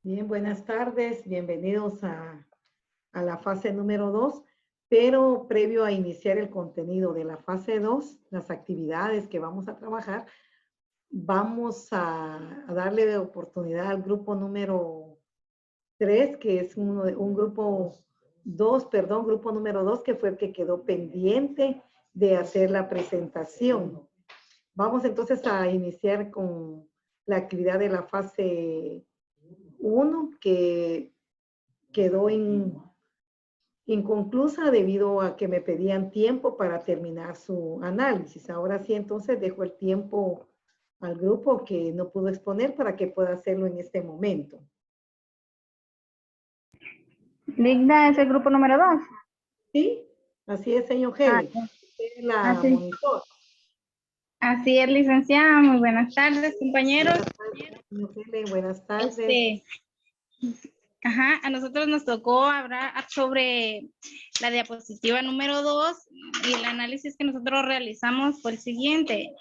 Bien, buenas tardes, bienvenidos a la fase número 2, pero previo a iniciar el contenido de la fase 2, las actividades que vamos a trabajar, vamos a darle oportunidad al grupo número 3, que es un grupo 2, perdón, grupo número 2, que fue el que quedó pendiente de hacer la presentación. Vamos entonces a iniciar con la actividad de la fase 1, que quedó inconclusa debido a que me pedían tiempo para terminar su análisis. Ahora sí, entonces dejo el tiempo al grupo que no pudo exponer para que pueda hacerlo en este momento. Ligda es el grupo número 2. Sí, así es, señor Helen. Es la monitor. Así es, licenciada. Muy buenas tardes, compañeros. Señor Helen, buenas tardes. A nosotros nos tocó hablar sobre la diapositiva número 2 y el análisis que nosotros realizamos fue el siguiente.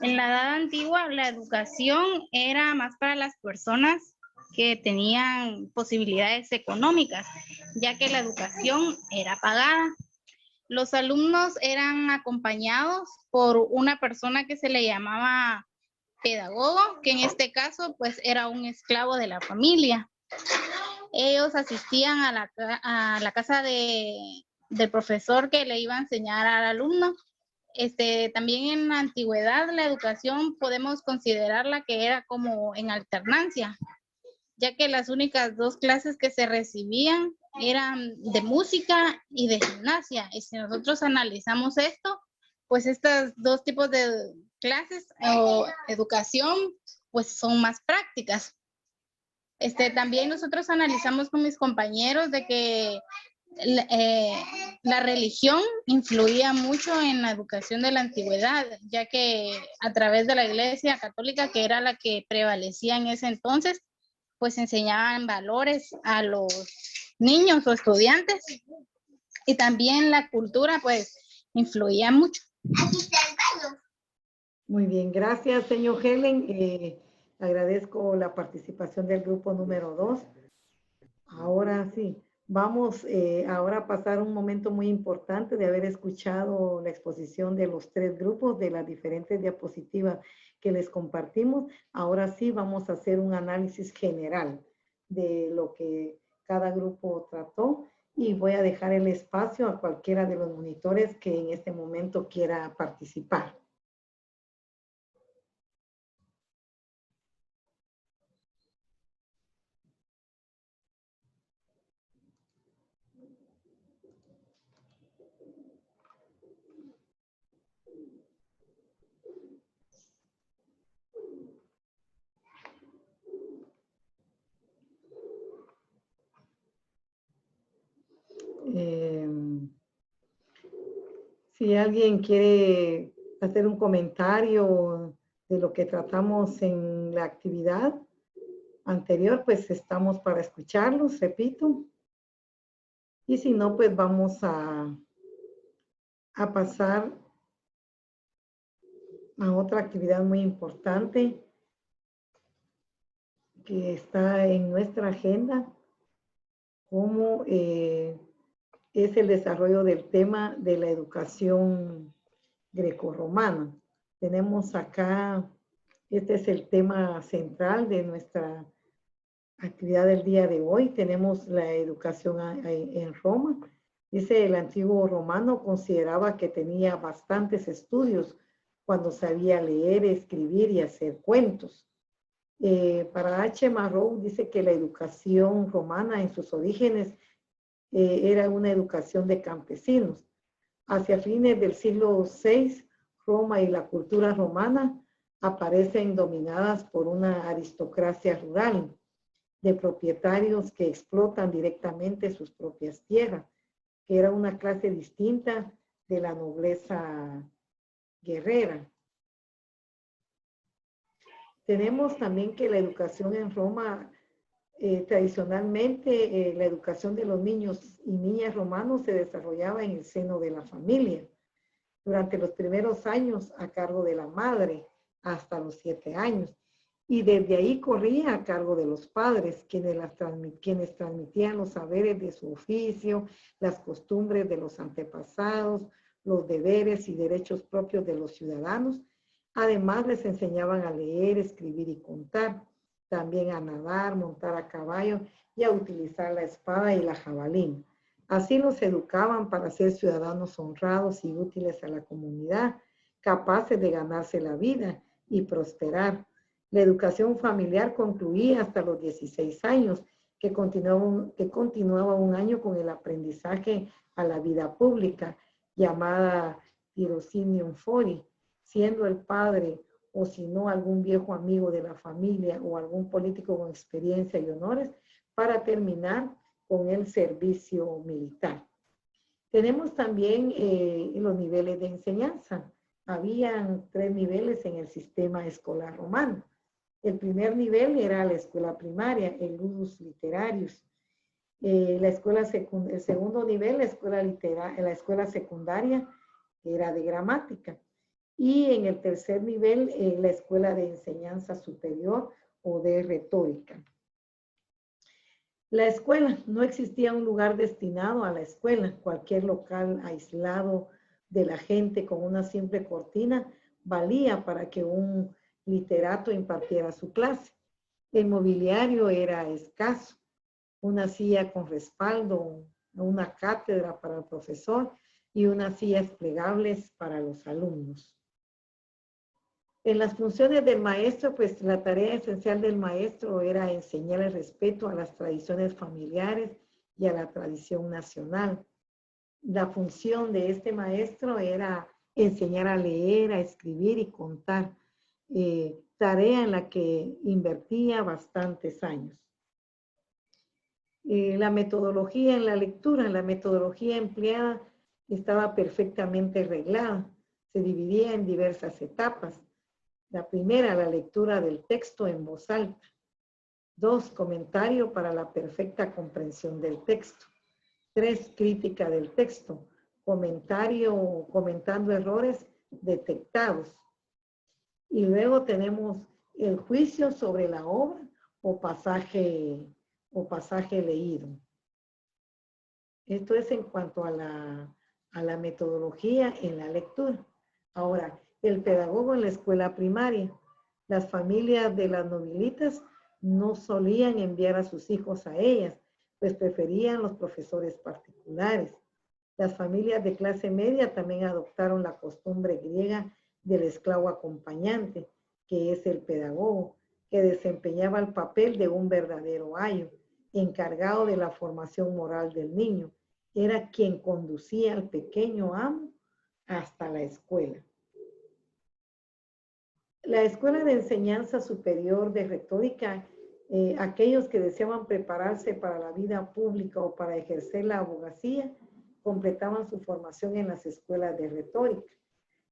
En la edad antigua, la educación era más para las personas que tenían posibilidades económicas, ya que la educación era pagada. Los alumnos eran acompañados por una persona que se le llamaba pedagogo, que en este caso pues era un esclavo de la familia. Ellos asistían a la casa del profesor que le iba a enseñar al alumno. También en la antigüedad la educación podemos considerarla que era como en alternancia, ya que las únicas dos clases que se recibían eran de música y de gimnasia. Y si nosotros analizamos esto, pues estos dos tipos de clases o educación, pues son más prácticas. También nosotros analizamos con mis compañeros de que la religión influía mucho en la educación de la antigüedad, ya que a través de la Iglesia Católica, que era la que prevalecía en ese entonces, pues enseñaban valores a los niños o estudiantes, y también la cultura pues influía mucho. Muy bien, gracias, señor Helen. Agradezco la participación del grupo número 2. Ahora sí, vamos ahora a pasar un momento muy importante de haber escuchado la exposición de los tres grupos, de las diferentes diapositivas que les compartimos. Ahora sí vamos a hacer un análisis general de lo que cada grupo trató y voy a dejar el espacio a cualquiera de los monitores que en este momento quiera participar. Si alguien quiere hacer un comentario de lo que tratamos en la actividad anterior, pues estamos para escucharlos, repito. Y si no, pues vamos a pasar a otra actividad muy importante que está en nuestra agenda, como es el desarrollo del tema de la educación grecorromana. Tenemos acá, este es el tema central de nuestra actividad del día de hoy. Tenemos la educación en Roma. Dice, el antiguo romano consideraba que tenía bastantes estudios cuando sabía leer, escribir y hacer cuentos. Para H. Marrow dice que la educación romana en sus orígenes era una educación de campesinos. Hacia fines del siglo VI, Roma y la cultura romana aparecen dominadas por una aristocracia rural de propietarios que explotan directamente sus propias tierras, que era una clase distinta de la nobleza guerrera. Tenemos también que la educación en Roma, tradicionalmente, la educación de los niños y niñas romanos se desarrollaba en el seno de la familia, durante los primeros años a cargo de la madre, hasta los 7 años. Y desde ahí corría a cargo de los padres, quienes transmitían los saberes de su oficio, las costumbres de los antepasados, los deberes y derechos propios de los ciudadanos. Además, les enseñaban a leer, escribir y contar, también a nadar, montar a caballo y a utilizar la espada y la jabalina. Así los educaban para ser ciudadanos honrados y útiles a la comunidad, capaces de ganarse la vida y prosperar. La educación familiar concluía hasta los 16 años, que continuaba un año con el aprendizaje a la vida pública, llamada tirocinium fori, siendo el padre o si no algún viejo amigo de la familia o algún político con experiencia y honores, para terminar con el servicio militar. Tenemos también los niveles de enseñanza. Habían 3 niveles en el sistema escolar romano. El primer nivel era la escuela primaria, el ludus literarius. El segundo nivel, la escuela secundaria, era de gramática. Y en el tercer nivel, la escuela de enseñanza superior o de retórica. La escuela, no existía un lugar destinado a la escuela. Cualquier local aislado de la gente con una simple cortina valía para que un literato impartiera su clase. El mobiliario era escaso. Una silla con respaldo, una cátedra para el profesor y unas sillas plegables para los alumnos. En las funciones del maestro, pues la tarea esencial del maestro era enseñar el respeto a las tradiciones familiares y a la tradición nacional. La función de este maestro era enseñar a leer, a escribir y contar, tarea en la que invertía bastantes años. La metodología en la lectura, la metodología empleada estaba perfectamente reglada, se dividía en diversas etapas. La primera, la lectura del texto en voz alta. 2, comentario para la perfecta comprensión del texto. 3, crítica del texto. Comentando errores detectados. Y luego tenemos el juicio sobre la obra o pasaje leído. Esto es en cuanto a la metodología en la lectura. Ahora, el pedagogo en la escuela primaria. Las familias de las nobilitas no solían enviar a sus hijos a ellas, pues preferían los profesores particulares. Las familias de clase media también adoptaron la costumbre griega del esclavo acompañante, que es el pedagogo, que desempeñaba el papel de un verdadero ayo, encargado de la formación moral del niño. Era quien conducía al pequeño amo hasta la escuela. La Escuela de Enseñanza Superior de Retórica aquellos que deseaban prepararse para la vida pública o para ejercer la abogacía, completaban su formación en las escuelas de retórica.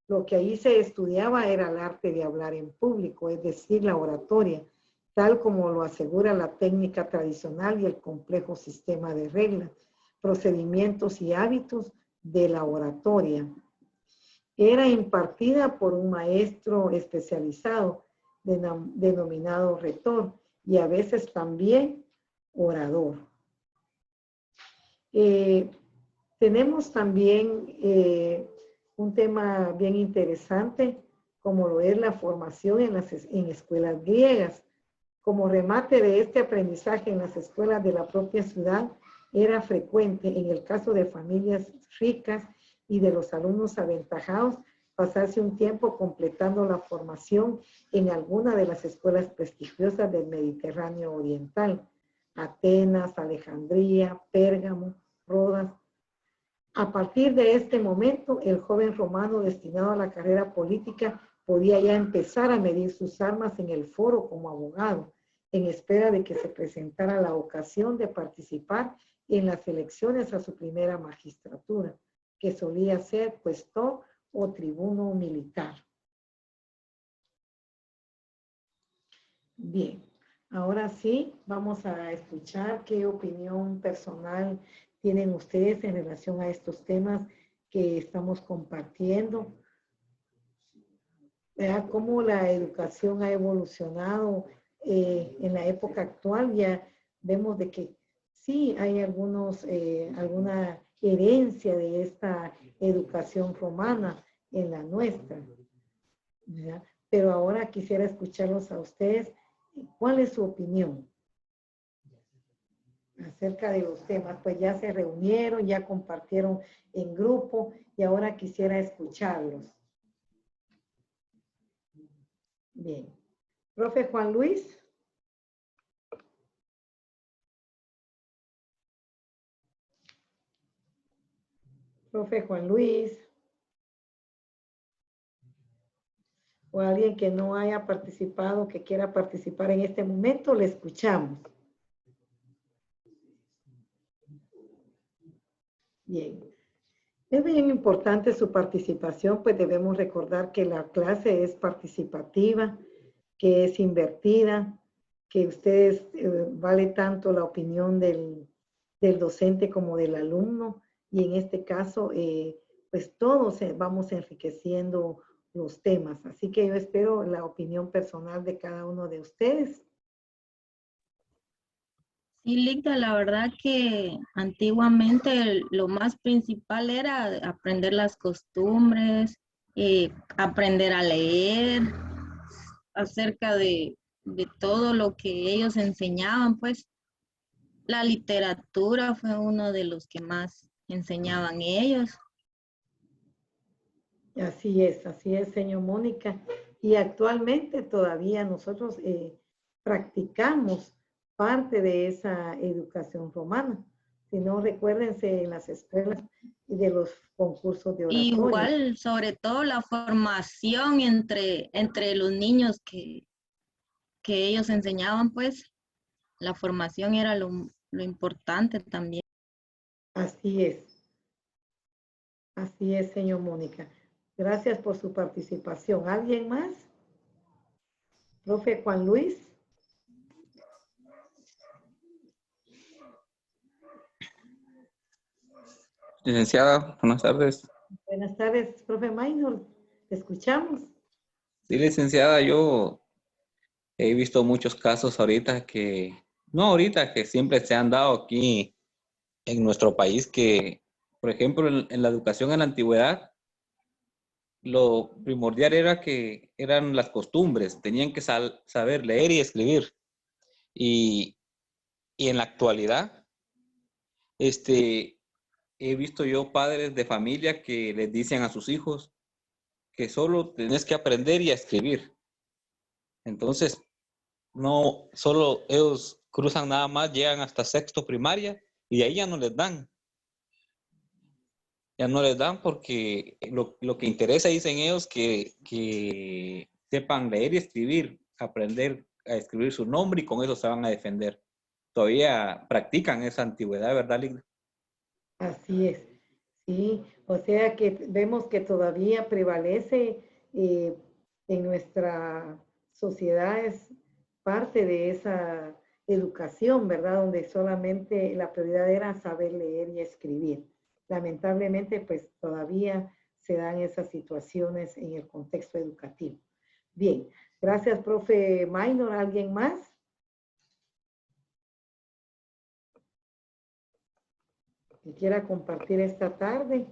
Lo que ahí se estudiaba era el arte de hablar en público, es decir, la oratoria, tal como lo asegura la técnica tradicional y el complejo sistema de reglas, procedimientos y hábitos de la oratoria. Era impartida por un maestro especializado denominado retor y a veces también orador. Tenemos también un tema bien interesante, como lo es la formación en escuelas griegas. Como remate de este aprendizaje en las escuelas de la propia ciudad, era frecuente en el caso de familias ricas y de los alumnos aventajados pasarse un tiempo completando la formación en alguna de las escuelas prestigiosas del Mediterráneo Oriental: Atenas, Alejandría, Pérgamo, Rodas. A partir de este momento, el joven romano destinado a la carrera política podía ya empezar a medir sus armas en el foro como abogado, en espera de que se presentara la ocasión de participar en las elecciones a su primera magistratura, que solía ser cuestor o tribuno militar. Bien, ahora sí, vamos a escuchar qué opinión personal tienen ustedes en relación a estos temas que estamos compartiendo. Vea cómo la educación ha evolucionado en la época actual. Ya vemos de que sí hay alguna herencia de esta educación romana en la nuestra, ¿verdad? Pero ahora quisiera escucharlos a ustedes. ¿Cuál es su opinión acerca de los temas? Pues ya se reunieron, ya compartieron en grupo y ahora quisiera escucharlos. Bien. Profe Juan Luis. Profe Juan Luis. O alguien que no haya participado, que quiera participar en este momento, le escuchamos. Bien. Es bien importante su participación, pues debemos recordar que la clase es participativa, que es invertida, que ustedes vale tanto la opinión del docente como del alumno, y en este caso, pues todos vamos enriqueciendo los temas. Así que yo espero la opinión personal de cada uno de ustedes. Sí, Ligda, la verdad que antiguamente lo más principal era aprender las costumbres, aprender a leer, acerca de todo lo que ellos enseñaban, pues la literatura fue uno de los que más enseñaban ellos. Así es, señor Mónica. Y actualmente todavía nosotros practicamos parte de esa educación romana. Si no, recuérdense en las escuelas y de los concursos de oratoria. Igual, sobre todo la formación entre los niños que ellos enseñaban, pues la formación era lo importante también. Así es, señor Mónica. Gracias por su participación. ¿Alguien más? Profe Juan Luis. Licenciada, buenas tardes. Buenas tardes, profe Maynor. ¿Te escuchamos? Sí, licenciada, yo he visto muchos casos ahorita que siempre se han dado aquí en nuestro país, que, por ejemplo, en la educación en la antigüedad, lo primordial era que eran las costumbres, tenían que saber leer y escribir. Y en la actualidad, he visto yo padres de familia que les dicen a sus hijos que solo tenés que aprender y a escribir. Entonces, no, solo ellos cruzan nada más, llegan hasta sexto primaria y de ahí ya no les dan. Ya no les dan porque lo que interesa, dicen ellos, que sepan leer y escribir, aprender a escribir su nombre y con eso se van a defender. Todavía practican esa antigüedad, ¿verdad, Ligda? Así es, sí. O sea que vemos que todavía prevalece en nuestra sociedad es parte de esa educación, ¿verdad? Donde solamente la prioridad era saber leer y escribir. Lamentablemente, pues todavía se dan esas situaciones en el contexto educativo. Bien, gracias, profe Maynor. ¿Alguien más? Que quiera compartir esta tarde.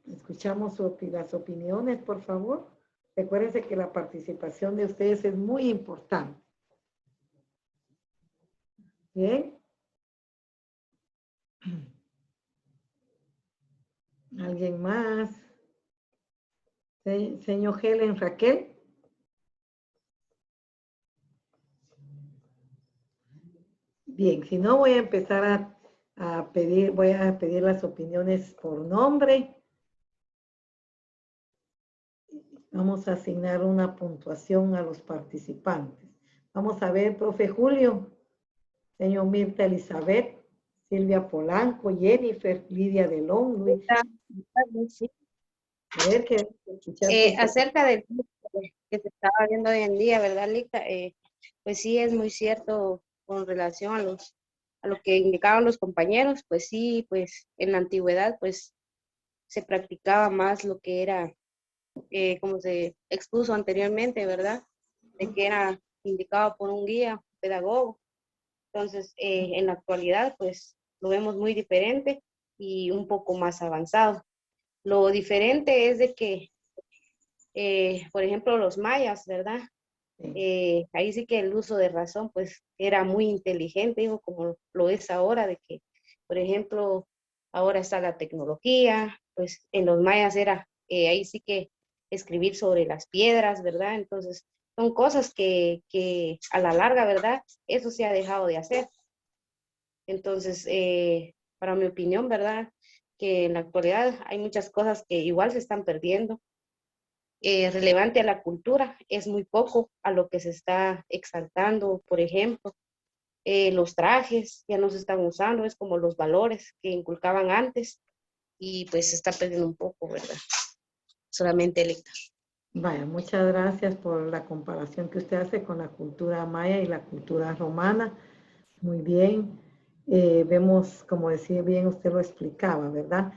Escuchamos las opiniones, por favor. Recuérdense que la participación de ustedes es muy importante. Bien. ¿Alguien más? Señor Helen Raquel. Bien, si no voy a empezar voy a pedir las opiniones por nombre. Vamos a asignar una puntuación a los participantes. Vamos a ver, profe Julio, señor Mirta Elizabeth, Silvia Polanco, Jennifer, Lidia Delón, Luis. Sí. A ver, que Acerca del que se estaba viendo hoy en día, ¿verdad, Lita? Pues sí, es muy cierto con relación a lo que indicaban los compañeros, pues sí, pues en la antigüedad, pues se practicaba más lo que era, como se expuso anteriormente, ¿verdad? De que era indicado por un guía, un pedagogo. Entonces, en la actualidad, pues lo vemos muy diferente y un poco más avanzado. Lo diferente es de que, por ejemplo, los mayas, ¿verdad? Ahí sí que el uso de razón, pues, era muy inteligente, digo, como lo es ahora, de que, por ejemplo, ahora está la tecnología, pues, en los mayas era, ahí sí que escribir sobre las piedras, ¿verdad? Entonces, son cosas que a la larga, ¿verdad? Eso se ha dejado de hacer. Entonces, para mi opinión, ¿verdad? Que en la actualidad hay muchas cosas que igual se están perdiendo. Relevante a la cultura es muy poco a lo que se está exaltando, por ejemplo. Los trajes ya no se están usando, es como los valores que inculcaban antes y pues se está perdiendo un poco, ¿verdad? Solamente Electa. vaya, muchas gracias por la comparación que usted hace con la cultura maya y la cultura romana. Muy bien. Vemos, como decía bien, usted lo explicaba, ¿verdad?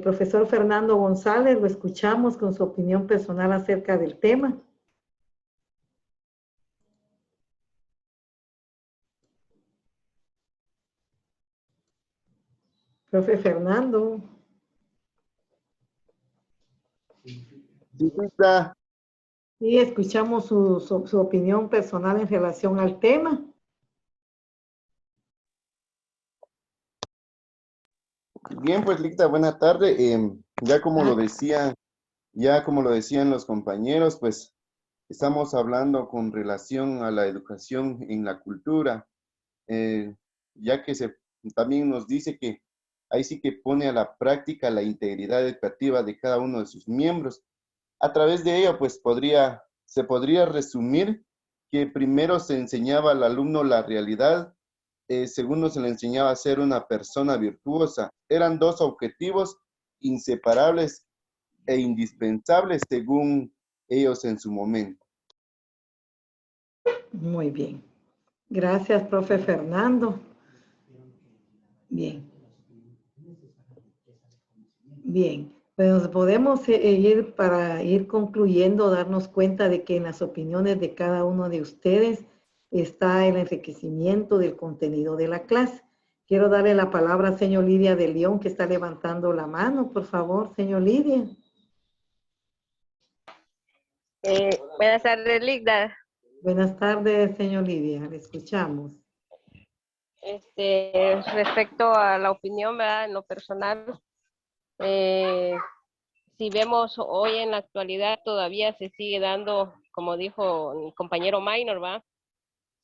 Profesor Fernando González, lo escuchamos con su opinión personal acerca del tema. Profe Fernando. Sí, escuchamos su opinión personal en relación al tema. Bien, pues Licta, buena tarde. Ya como lo decían los compañeros, pues estamos hablando con relación a la educación en la cultura, ya que también nos dice que ahí sí que pone a la práctica la integridad educativa de cada uno de sus miembros. A través de ello, pues se podría resumir que primero se enseñaba al alumno la realidad, segundo se le enseñaba a ser una persona virtuosa. Eran dos objetivos inseparables e indispensables según ellos en su momento. Muy bien. Gracias, profe Fernando. Bien. Bien. Pues podemos para ir concluyendo, darnos cuenta de que en las opiniones de cada uno de ustedes está el enriquecimiento del contenido de la clase. Quiero darle la palabra a señor Lidia de León, que está levantando la mano. Por favor, señor Lidia. Buenas tardes, Ligda. Buenas tardes, señor Lidia. Le escuchamos. Respecto a la opinión, ¿verdad? En lo personal, si vemos hoy en la actualidad todavía se sigue dando, como dijo mi compañero Minor, ¿va?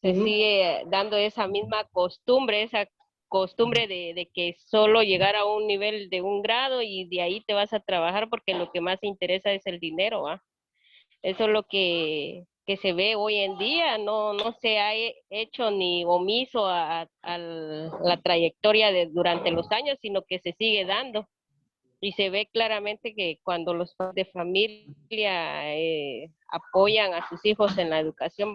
Se sigue dando esa misma costumbre, de que solo llegar a un nivel de un grado y de ahí te vas a trabajar porque lo que más interesa es el dinero, ¿va? Eso es lo que se ve hoy en día, no se ha hecho ni omiso a la trayectoria durante los años, sino que se sigue dando. Y se ve claramente que cuando los padres de familia apoyan a sus hijos en la educación,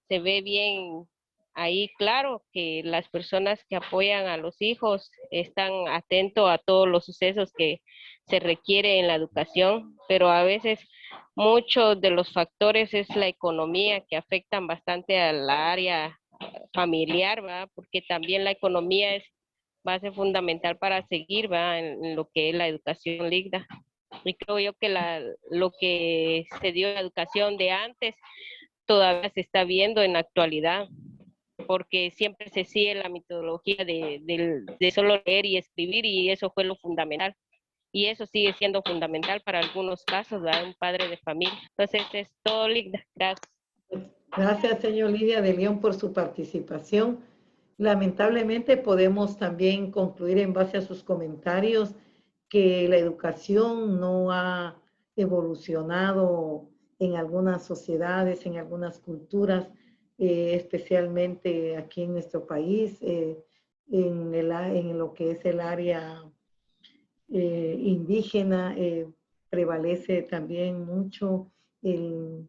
se ve bien ahí claro que las personas que apoyan a los hijos están atentos a todos los sucesos que se requiere en la educación, pero a veces muchos de los factores es la economía que afectan bastante al área familiar, ¿va? Porque también la economía es base fundamental para seguir, ¿va? En lo que es la educación líquida. Y creo yo que lo que se dio en la educación de antes todavía se está viendo en la actualidad, porque siempre se sigue la metodología de solo leer y escribir, y eso fue lo fundamental. Y eso sigue siendo fundamental para algunos casos, ¿verdad? Un padre de familia. Entonces, es todo, Ligda. Gracias. Gracias, señor Lidia de León, por su participación. Lamentablemente podemos también concluir en base a sus comentarios que la educación no ha evolucionado en algunas sociedades, en algunas culturas, especialmente aquí en nuestro país, en lo que es el área indígena, prevalece también mucho el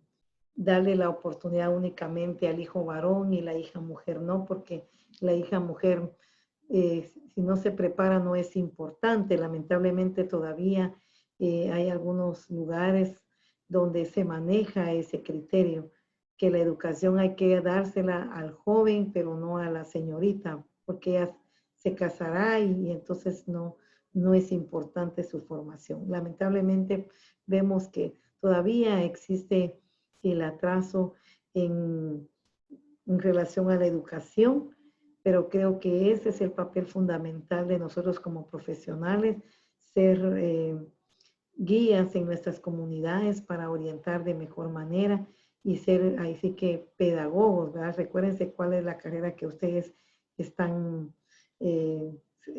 darle la oportunidad únicamente al hijo varón y la hija mujer no, porque la hija mujer, si no se prepara, no es importante. Lamentablemente todavía hay algunos lugares donde se maneja ese criterio, que la educación hay que dársela al joven, pero no a la señorita, porque ella se casará y entonces no es importante su formación. Lamentablemente vemos que todavía existe el atraso en relación a la educación, pero creo que ese es el papel fundamental de nosotros como profesionales, ser guías en nuestras comunidades para orientar de mejor manera y ser ahí sí que pedagogos, ¿verdad? Recuérdense cuál es la carrera que ustedes están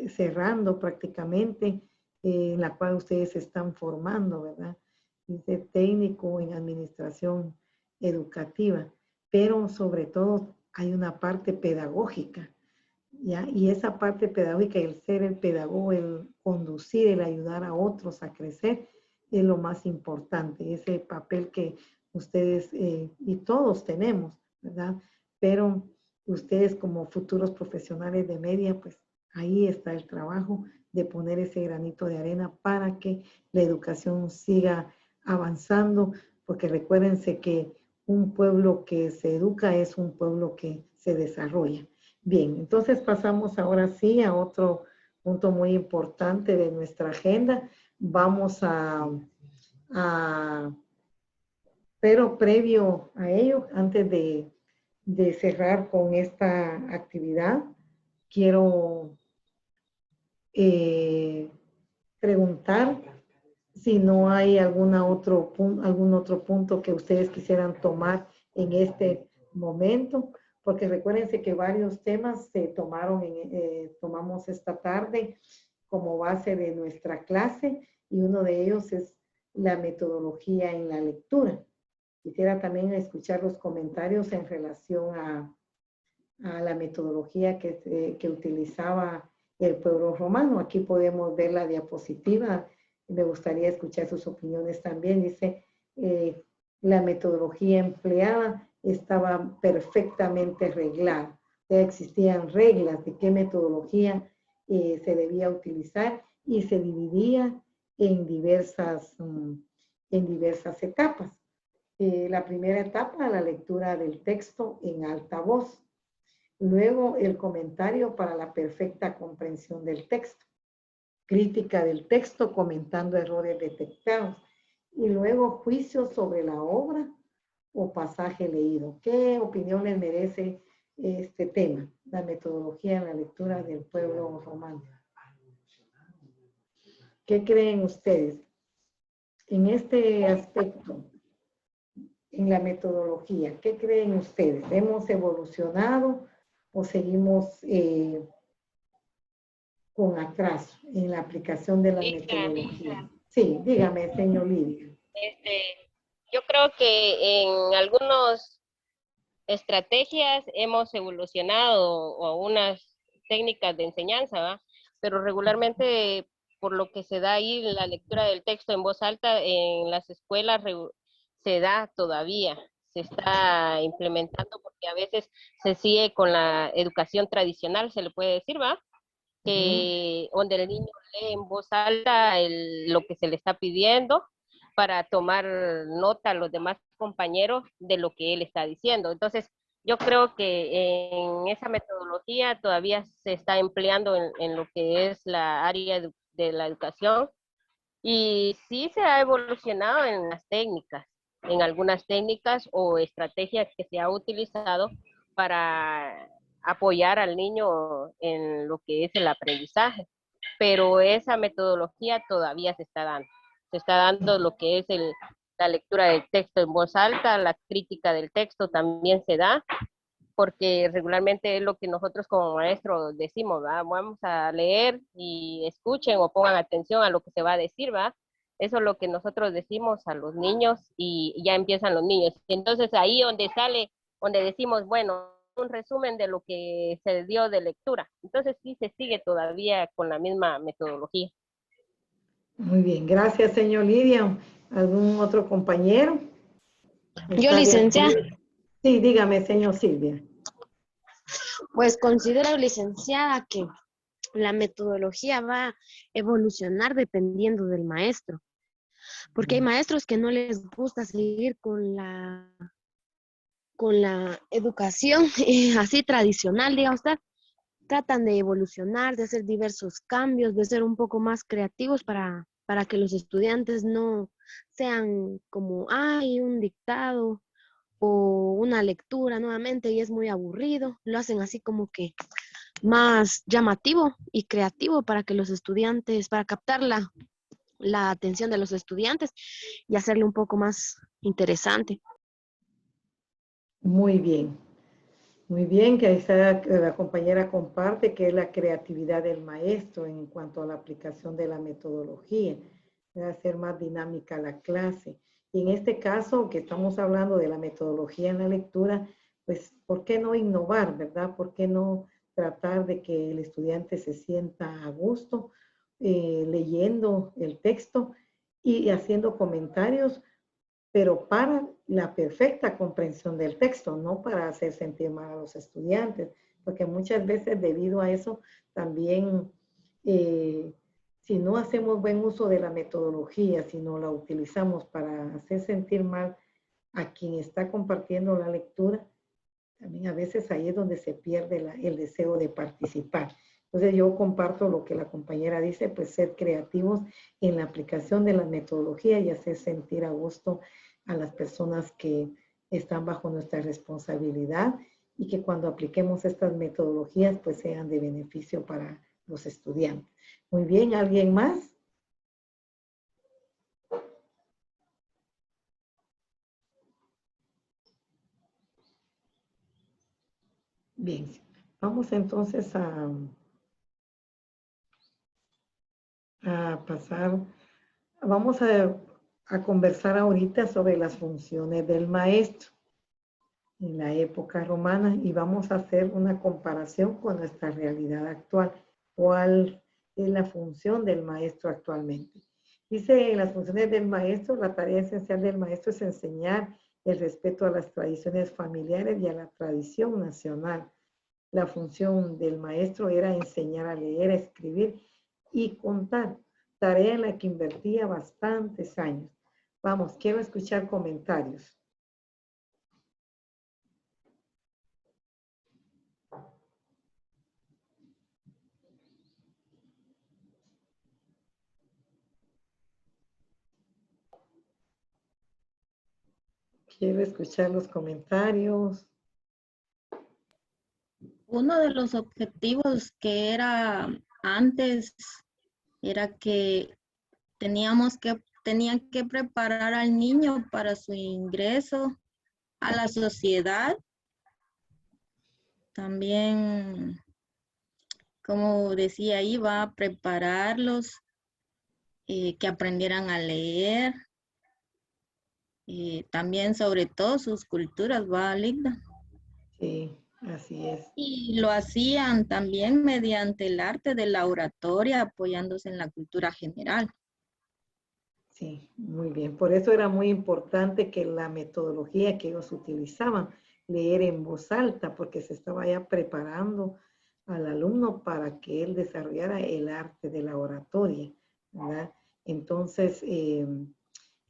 cerrando prácticamente, en la cual ustedes se están formando, ¿verdad? De técnico en administración educativa, pero sobre todo hay una parte pedagógica, ¿ya? Y esa parte pedagógica, el ser el pedagogo, el conducir, el ayudar a otros a crecer, es lo más importante, ese papel que ustedes y todos tenemos, ¿verdad? Pero ustedes como futuros profesionales de media, pues ahí está el trabajo de poner ese granito de arena para que la educación siga avanzando, porque recuérdense que un pueblo que se educa es un pueblo que se desarrolla. Bien, entonces pasamos ahora sí a otro punto muy importante de nuestra agenda. Vamos pero previo a ello, antes de cerrar con esta actividad, quiero preguntar si no hay algún otro punto que ustedes quisieran tomar en este momento, porque recuérdense que varios temas se tomamos esta tarde como base de nuestra clase, y uno de ellos es la metodología en la lectura. Quisiera también escuchar los comentarios en relación a la metodología que utilizaba el pueblo romano. Aquí podemos ver la diapositiva. Me gustaría escuchar sus opiniones también. Dice, la metodología empleada estaba perfectamente reglada. Ya existían reglas de qué metodología se debía utilizar y se dividía en diversas etapas. La primera etapa, la lectura del texto en alta voz. Luego, el comentario para la perfecta comprensión del texto. Crítica del texto comentando errores detectados. Y luego, juicio sobre la obra o pasaje leído. ¿Qué opinión les merece este tema? La metodología en la lectura del pueblo romano. ¿Qué creen ustedes? En este aspecto, en la metodología, ¿qué creen ustedes? ¿Hemos evolucionado o seguimos con atraso en la aplicación de la metodología? Sí, dígame, señor Lidia. Yo creo que en algunas estrategias hemos evolucionado o unas técnicas de enseñanza, ¿va? Pero regularmente por lo que se da ahí la lectura del texto en voz alta en las escuelas se da todavía, se está implementando porque a veces se sigue con la educación tradicional, se le puede decir, ¿va? Que donde el niño lee en voz alta lo que se le está pidiendo para tomar nota a los demás compañeros de lo que él está diciendo. Entonces, yo creo que en esa metodología todavía se está empleando en lo que es la área de la educación y sí se ha evolucionado en las técnicas, en algunas técnicas o estrategias que se ha utilizado para apoyar al niño en lo que es el aprendizaje, pero esa metodología todavía se está dando. Se está dando lo que es la lectura del texto en voz alta, la crítica del texto también se da, porque regularmente es lo que nosotros como maestros decimos, ¿va? Vamos a leer y escuchen o pongan atención a lo que se va a decir, ¿va? Eso es lo que nosotros decimos a los niños y ya empiezan los niños. Entonces ahí donde sale, donde decimos, bueno, un resumen de lo que se dio de lectura. Entonces sí se sigue todavía con la misma metodología. Muy bien, gracias, señor Lidia. ¿Algún otro compañero? Yo, licenciada, Sí, dígame, señor Silvia. pues considero, licenciada, que la metodología va a evolucionar dependiendo del maestro, porque hay maestros que no les gusta seguir con la educación así tradicional, diga usted. Tratan de evolucionar, de hacer diversos cambios, de ser un poco más creativos para que los estudiantes no sean como, ay, un dictado o una lectura nuevamente y es muy aburrido. Lo hacen así como que más llamativo y creativo para que los estudiantes, para captar la atención de los estudiantes y hacerle un poco más interesante. Muy bien. Muy bien, que la compañera comparte que es la creatividad del maestro en cuanto a la aplicación de la metodología, de hacer más dinámica la clase. Y en este caso, que estamos hablando de la metodología en la lectura, pues, ¿por qué no innovar, verdad? ¿Por qué no tratar de que el estudiante se sienta a gusto leyendo el texto y haciendo comentarios, pero para la perfecta comprensión del texto, no para hacer sentir mal a los estudiantes, porque muchas veces debido a eso también, si no hacemos buen uso de la metodología, si no la utilizamos para hacer sentir mal a quien está compartiendo la lectura, también a veces ahí es donde se pierde el deseo de participar. Entonces yo comparto lo que la compañera dice, pues ser creativos en la aplicación de la metodología y hacer sentir a gusto a las personas que están bajo nuestra responsabilidad y que cuando apliquemos estas metodologías pues sean de beneficio para los estudiantes. Muy bien, ¿alguien más? Bien, vamos entonces a pasar, vamos a conversar ahorita sobre las funciones del maestro en la época romana y vamos a hacer una comparación con nuestra realidad actual. ¿Cuál es la función del maestro actualmente? Dice, en las funciones del maestro, la tarea esencial del maestro es enseñar el respeto a las tradiciones familiares y a la tradición nacional. La función del maestro era enseñar a leer, a escribir y contar, tarea en la que invertía bastantes años. Vamos, quiero escuchar comentarios. Quiero escuchar los comentarios. Uno de los objetivos que era antes era que tenían que preparar al niño para su ingreso a la sociedad. También, como decía, iba a prepararlos, que aprendieran a leer, y también sobre todo sus culturas, ¿va, Ligda? Sí, así es. Y lo hacían también mediante el arte de la oratoria, apoyándose en la cultura general. Sí, muy bien. Por eso era muy importante que la metodología que ellos utilizaban, leer en voz alta, porque se estaba ya preparando al alumno para que él desarrollara el arte de la oratoria, ¿verdad? Entonces,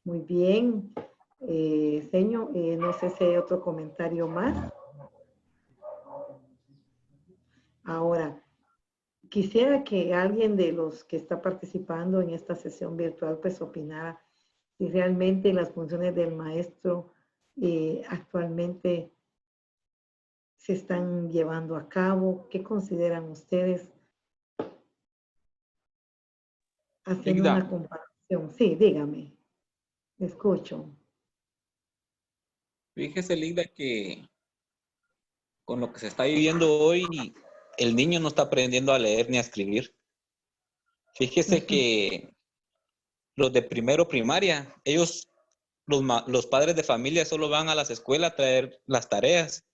muy bien. Señor, no sé si hay otro comentario más. Ahora, quisiera que alguien de los que está participando en esta sesión virtual pues opinara si realmente las funciones del maestro actualmente se están llevando a cabo. ¿Qué consideran ustedes haciendo Ligda, una comparación? Sí, dígame, escucho. fíjese, Ligda, que con lo que se está viviendo hoy, el niño no está aprendiendo a leer ni a escribir. Fíjese que los de primero primaria, ellos, los padres de familia solo van a las escuelas a traer las tareas.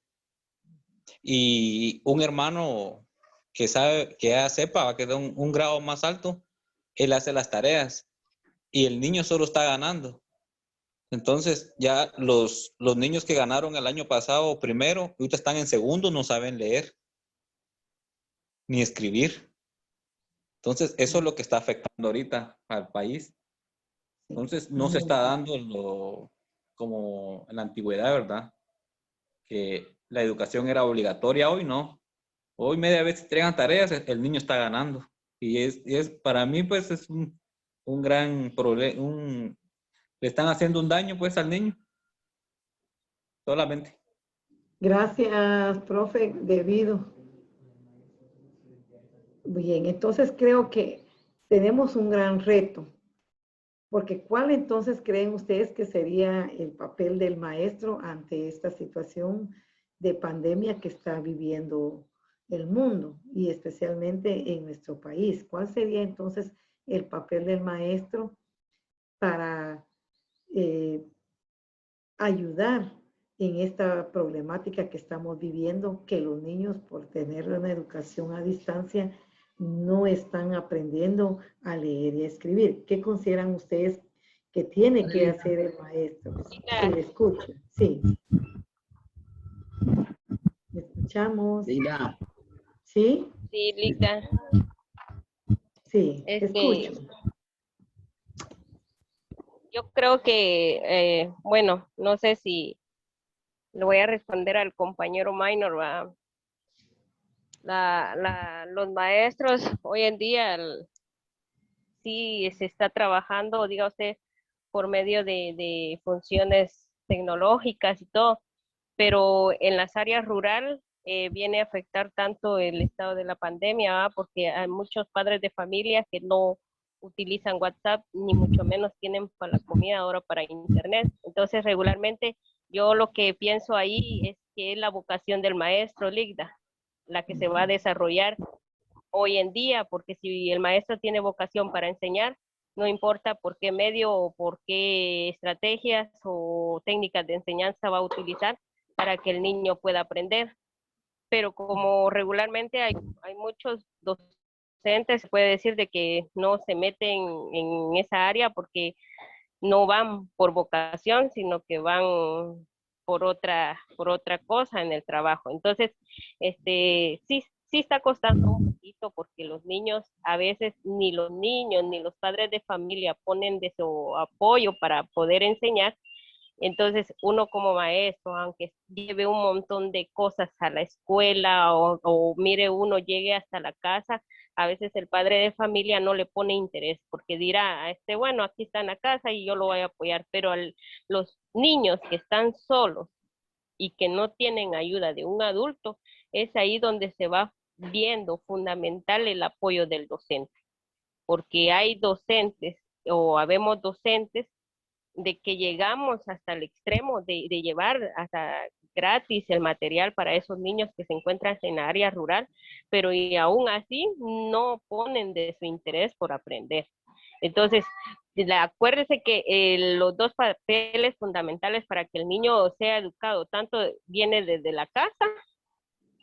Y un hermano que sabe, que ya sepa, que da un grado más alto, él hace las tareas y el niño solo está ganando. Entonces ya los niños que ganaron el año pasado primero, ahorita están en segundo, no saben leer ni escribir. Entonces eso es lo que está afectando ahorita al país. Entonces no se está dando como en la antigüedad, ¿verdad? Que la educación era obligatoria, hoy no. Hoy media vez entregan tareas, el niño está ganando. Y es para mí pues es un gran problema, le están haciendo un daño pues al niño, solamente. Gracias, profe, debido. Bien, entonces creo que tenemos un gran reto. Porque ¿cuál entonces creen ustedes que sería el papel del maestro ante esta situación de pandemia que está viviendo el mundo y especialmente en nuestro país? ¿Cuál sería entonces el papel del maestro para ayudar en esta problemática que estamos viviendo, que los niños por tener una educación a distancia no están aprendiendo a leer y a escribir? ¿Qué consideran ustedes que tiene que hacer el maestro? Sí, le escucho. Sí. ¿Me escuchamos? ¿Sí? Sí, Ligda. Sí, te escucho. Yo creo que, bueno, no sé si le voy a responder al compañero Minor, ¿va? Los maestros hoy en día sí se está trabajando, diga usted, por medio de funciones tecnológicas y todo, pero en las áreas rurales viene a afectar tanto el estado de la pandemia, ¿va? Porque hay muchos padres de familia que no utilizan WhatsApp, ni mucho menos tienen para la comida, ahora para internet. Entonces, regularmente, yo lo que pienso ahí es que es la vocación del maestro, Ligda, la que se va a desarrollar hoy en día, porque si el maestro tiene vocación para enseñar, no importa por qué medio o por qué estrategias o técnicas de enseñanza va a utilizar para que el niño pueda aprender. Pero como regularmente hay muchos docentes, se puede decir de que no se meten en esa área porque no van por vocación, sino que van por otra cosa en el trabajo. Entonces, sí está costando un poquito porque los niños, a veces ni los niños ni los padres de familia ponen de su apoyo para poder enseñar. Entonces, uno como maestro, aunque lleve un montón de cosas a la escuela o mire, uno llegue hasta la casa, a veces el padre de familia no le pone interés porque dirá, bueno, aquí está en la casa y yo lo voy a apoyar, pero los niños que están solos y que no tienen ayuda de un adulto, es ahí donde se va viendo fundamental el apoyo del docente, porque hay docentes o habemos docentes de que llegamos hasta el extremo de llevar hasta gratis el material para esos niños que se encuentran en la área rural, pero y aún así no ponen de su interés por aprender. Entonces, acuérdese que los dos papeles fundamentales para que el niño sea educado, tanto viene desde la casa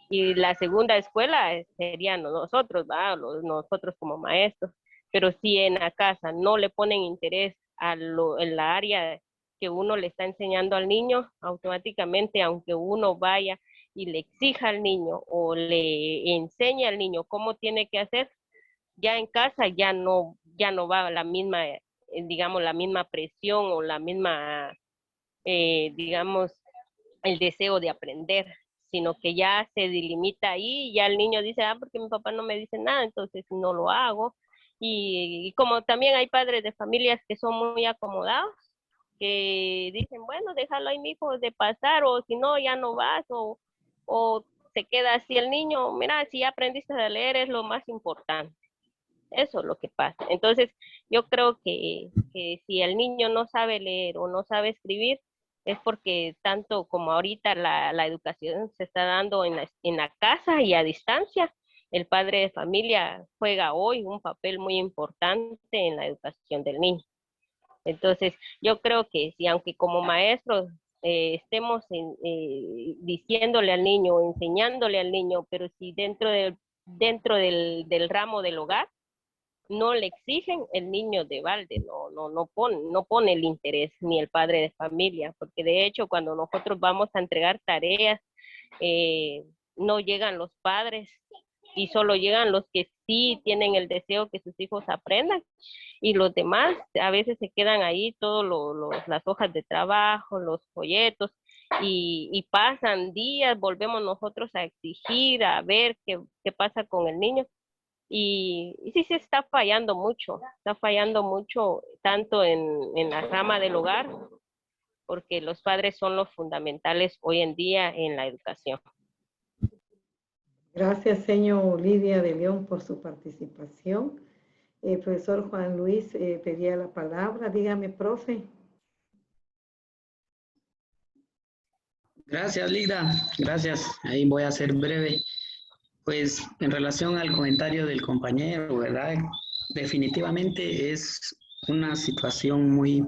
y la segunda escuela serían nosotros, ¿va? Nosotros como maestros. Pero si en la casa no le ponen interés en la área que uno le está enseñando al niño, automáticamente, aunque uno vaya y le exija al niño o le enseñe al niño cómo tiene que hacer, ya en casa ya no va la misma, digamos, la misma presión o la misma, digamos, el deseo de aprender, sino que ya se delimita ahí y ya el niño dice, porque mi papá no me dice nada, entonces no lo hago. Y como también hay padres de familias que son muy acomodados, que dicen, bueno, déjalo ahí, mijo, de pasar, o si no, ya no vas, o se queda así el niño, mira, si ya aprendiste a leer es lo más importante. Eso es lo que pasa. Entonces, yo creo que si el niño no sabe leer o no sabe escribir, es porque tanto como ahorita la educación se está dando en la casa y a distancia, el padre de familia juega hoy un papel muy importante en la educación del niño. Entonces, yo creo que si aunque como maestros estemos diciéndole al niño, enseñándole al niño, pero si dentro del ramo del hogar, no le exigen, el niño de balde no pone el interés, ni el padre de familia, porque de hecho cuando nosotros vamos a entregar tareas, no llegan los padres y solo llegan los que sí tienen el deseo que sus hijos aprendan, y los demás a veces se quedan ahí todas las hojas de trabajo, los folletos, y pasan días, volvemos nosotros a exigir, a ver qué pasa con el niño. Y sí se está fallando mucho tanto en la rama del hogar, porque los padres son los fundamentales hoy en día en la educación. Gracias, señor Lidia de León, por su participación. Profesor Juan Luis pedía la palabra. Dígame, profe. Gracias, Lida. Gracias. Ahí voy a ser breve. Pues en relación al comentario del compañero, ¿verdad? Definitivamente es una situación muy,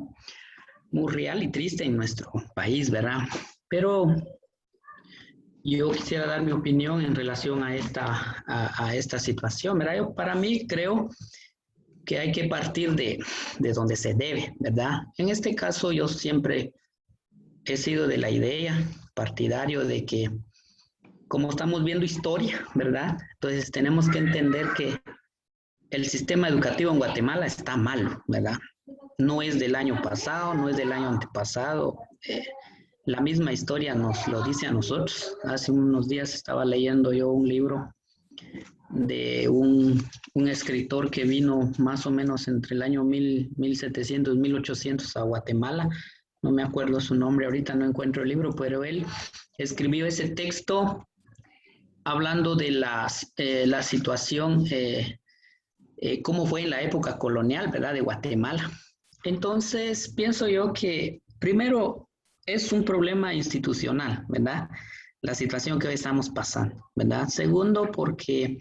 muy real y triste en nuestro país, ¿verdad? Pero yo quisiera dar mi opinión en relación a esta situación, ¿verdad? Yo para mí creo que hay que partir de donde se debe, ¿verdad? En este caso yo siempre he sido de la idea, partidario de que como estamos viendo historia, ¿verdad? Entonces tenemos que entender que el sistema educativo en Guatemala está mal, ¿verdad? No es del año pasado, no es del año antepasado. La misma historia nos lo dice a nosotros. Hace unos días estaba leyendo yo un libro de un escritor que vino más o menos entre el año 1700, 1800 a Guatemala. No me acuerdo su nombre, ahorita no encuentro el libro, pero él escribió ese texto hablando de la situación, cómo fue en la época colonial, ¿verdad?, de Guatemala. Entonces, pienso yo que primero es un problema institucional, ¿verdad?, la situación que hoy estamos pasando, ¿verdad? Segundo, porque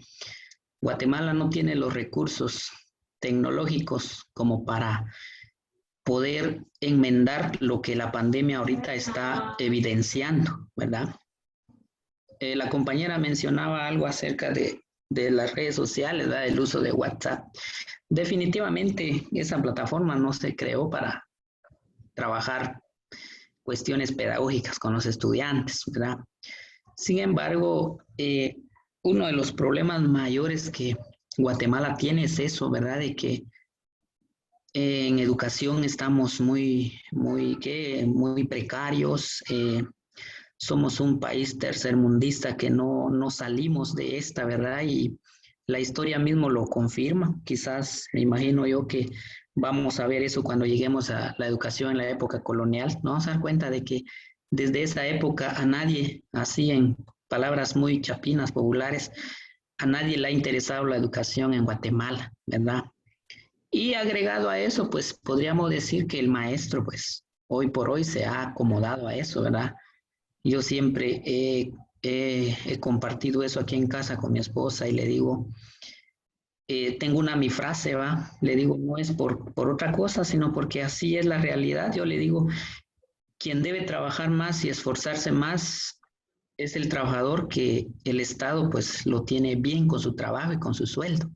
Guatemala no tiene los recursos tecnológicos como para poder enmendar lo que la pandemia ahorita está evidenciando, ¿verdad? La compañera mencionaba algo acerca de las redes sociales, ¿verdad? El uso de WhatsApp. Definitivamente esa plataforma no se creó para trabajar cuestiones pedagógicas con los estudiantes, ¿verdad? Sin embargo, uno de los problemas mayores que Guatemala tiene es eso, ¿verdad? De que en educación estamos muy precarios. Somos un país tercermundista que no salimos de esta, ¿verdad? Y la historia mismo lo confirma. Quizás me imagino yo que vamos a ver eso cuando lleguemos a la educación en la época colonial. Nos vamos a dar cuenta de que desde esa época a nadie, así en palabras muy chapinas, populares, a nadie le ha interesado la educación en Guatemala, ¿verdad? Y agregado a eso, pues podríamos decir que el maestro, pues hoy por hoy se ha acomodado a eso, ¿verdad? Yo siempre he compartido eso aquí en casa con mi esposa y le digo, tengo mi frase, ¿va? Le digo, no es por otra cosa, sino porque así es la realidad. Yo le digo, quien debe trabajar más y esforzarse más es el trabajador, que el Estado pues lo tiene bien con su trabajo y con su sueldo.